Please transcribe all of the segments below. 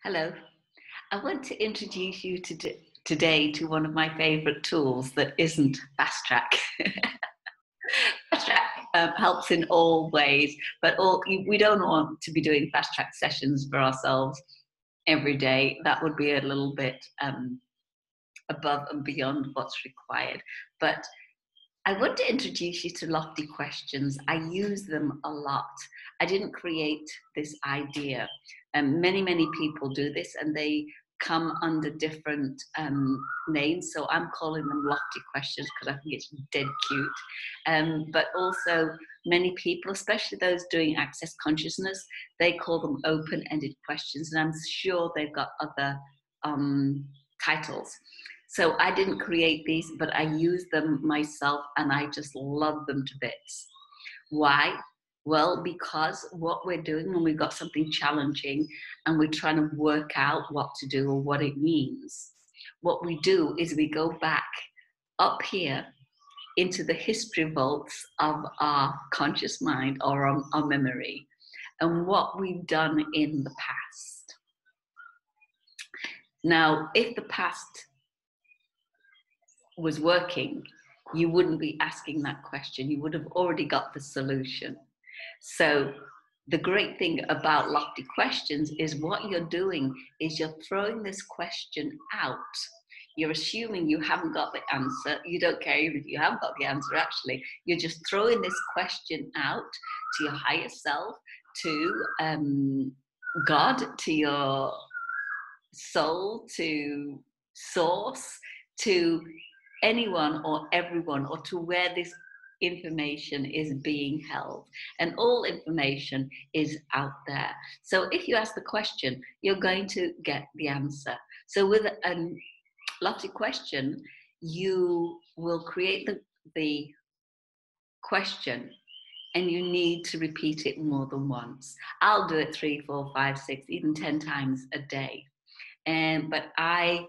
Hello. I want to introduce you today to one of my favorite tools that isn't fast track. Fast track helps in all ways, but we don't want to be doing fast track sessions for ourselves every day. That would be a little bit above and beyond what's required. But I want to introduce you to lofty questions. I use them a lot. I didn't create this idea. Many people do this and they come under different names. So I'm calling them lofty questions because I think it's dead cute. But also many people, especially those doing access consciousness, they call them open-ended questions. And I'm sure they've got other titles. So I didn't create these, but I use them myself and I just love them to bits. Why? Well, because what we're doing when we've got something challenging and we're trying to work out what to do or what it means, what we do is we go back up here into the history vaults of our conscious mind or our memory and what we've done in the past. Now, if the past was working, you wouldn't be asking that question. You would have already got the solution. So the great thing about lofty questions is what you're doing is you're throwing this question out. You're assuming you haven't got the answer. You don't care if you haven't got the answer, actually. You're just throwing this question out to your higher self, to God, to your soul, to source, to anyone or everyone, or to where this information is being held. And all information is out there. So if you ask the question, you're going to get the answer. So with a lofty question, you will create the question and you need to repeat it more than once. I'll do it 3, 4, 5, 6, even 10 times a day. But I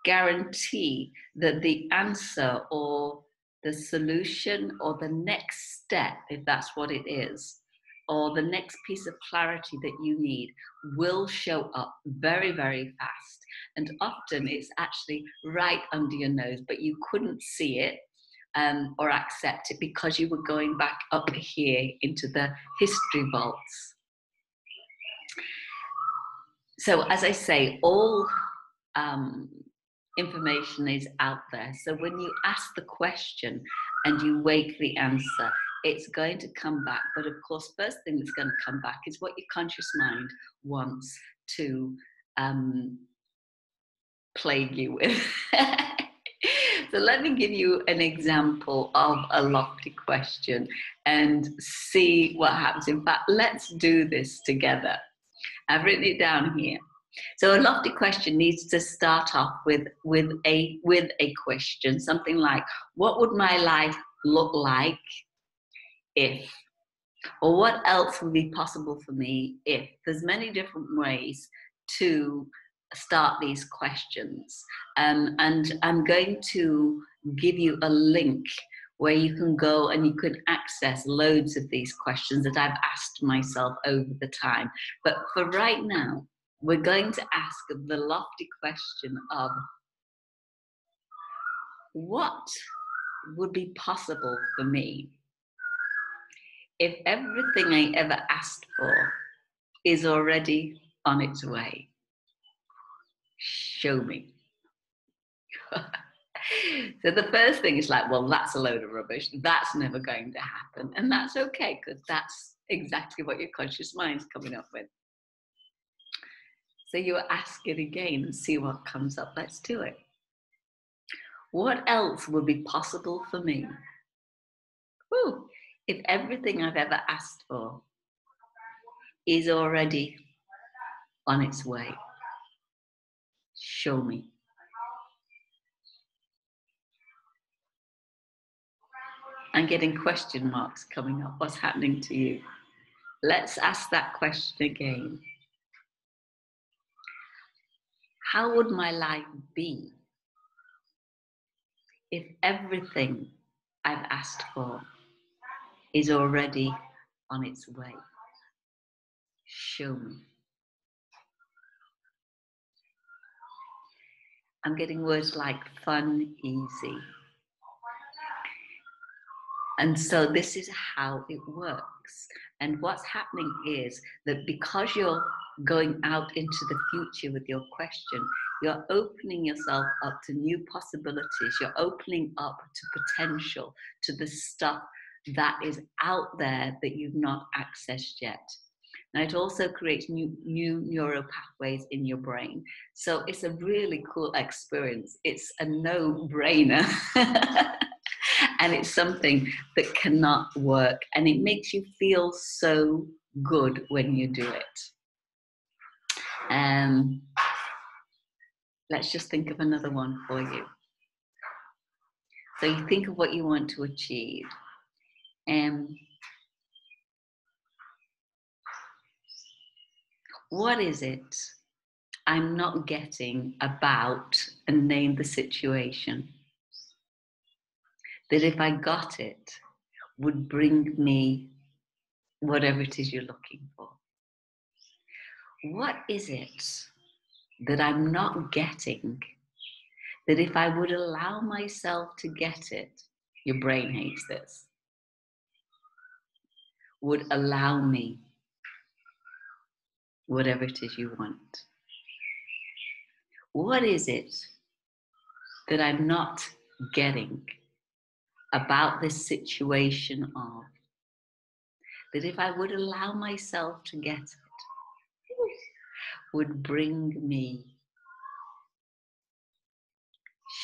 guarantee that the answer or the solution or the next step, if that's what it is, or the next piece of clarity that you need will show up very fast. And often it's actually right under your nose, but you couldn't see it or accept it because you were going back up here into the history vaults. So as I say, all information is out there. So when you ask the question and you wake the answer, it's going to come back. But of course, first thing that's going to come back is what your conscious mind wants to plague you with. So let me give you an example of a lofty question and see what happens. In fact, let's do this together. I've written it down here. So a lofty question needs to start off with a question, something like, what would my life look like if? Or what else would be possible for me if? There's many different ways to start these questions. And I'm going to give you a link where you can go and you can access loads of these questions that I've asked myself over the time. But for right now, we're going to ask the lofty question of what would be possible for me if everything I ever asked for is already on its way? Show me. So the first thing is like, well, that's a load of rubbish. That's never going to happen. And that's okay, because that's exactly what your conscious mind's coming up with. So you ask it again and see what comes up. Let's do it. What else would be possible for me? Whew, if everything I've ever asked for is already on its way. Show me. I'm getting question marks coming up. What's happening to you? Let's ask that question again. How would my life be if everything I've asked for is already on its way? Show me. I'm getting words like fun, easy. And so this is how it works. And what's happening is that because you're going out into the future with your question, you're opening yourself up to new possibilities. You're opening up to potential, to the stuff that is out there that you've not accessed yet. Now, it also creates new neural pathways in your brain. So it's a really cool experience. It's a no-brainer. And it's something that cannot work. And it makes you feel so good when you do it. Let's just think of another one for you. So you think of what you want to achieve. What is it I'm not getting about, and name the situation, that if I got it would bring me whatever it is you're looking for? What is it that I'm not getting that if I would allow myself to get it, your brain hates this, would allow me whatever it is you want? What is it that I'm not getting about this situation of, that if I would allow myself to get it, would bring me,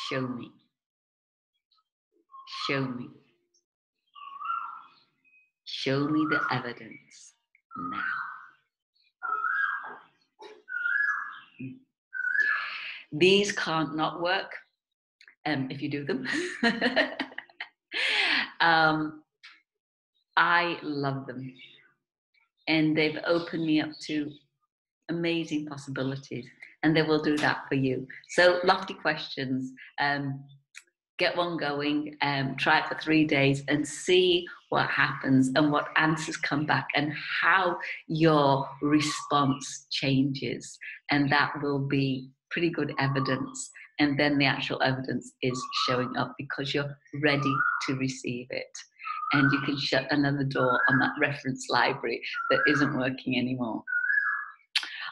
show me, show me, show me the evidence now. These can't not work if you do them. I love them, and they've opened me up to amazing possibilities, and they will do that for you. So lofty questions, get one going, try it for 3 days and see what happens and what answers come back and how your response changes. And that will be pretty good evidence. And then the actual evidence is showing up because you're ready to receive it. And you can shut another door on that reference library that isn't working anymore.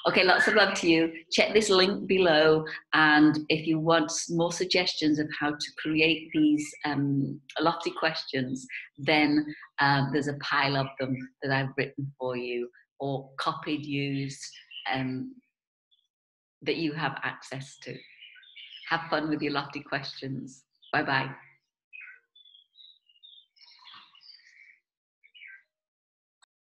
Okay, lots of love to you. Check this link below, and if you want more suggestions of how to create these lofty questions, then there's a pile of them that I've written for you or copied, used, that you have access to. Have fun with your lofty questions. Bye-bye.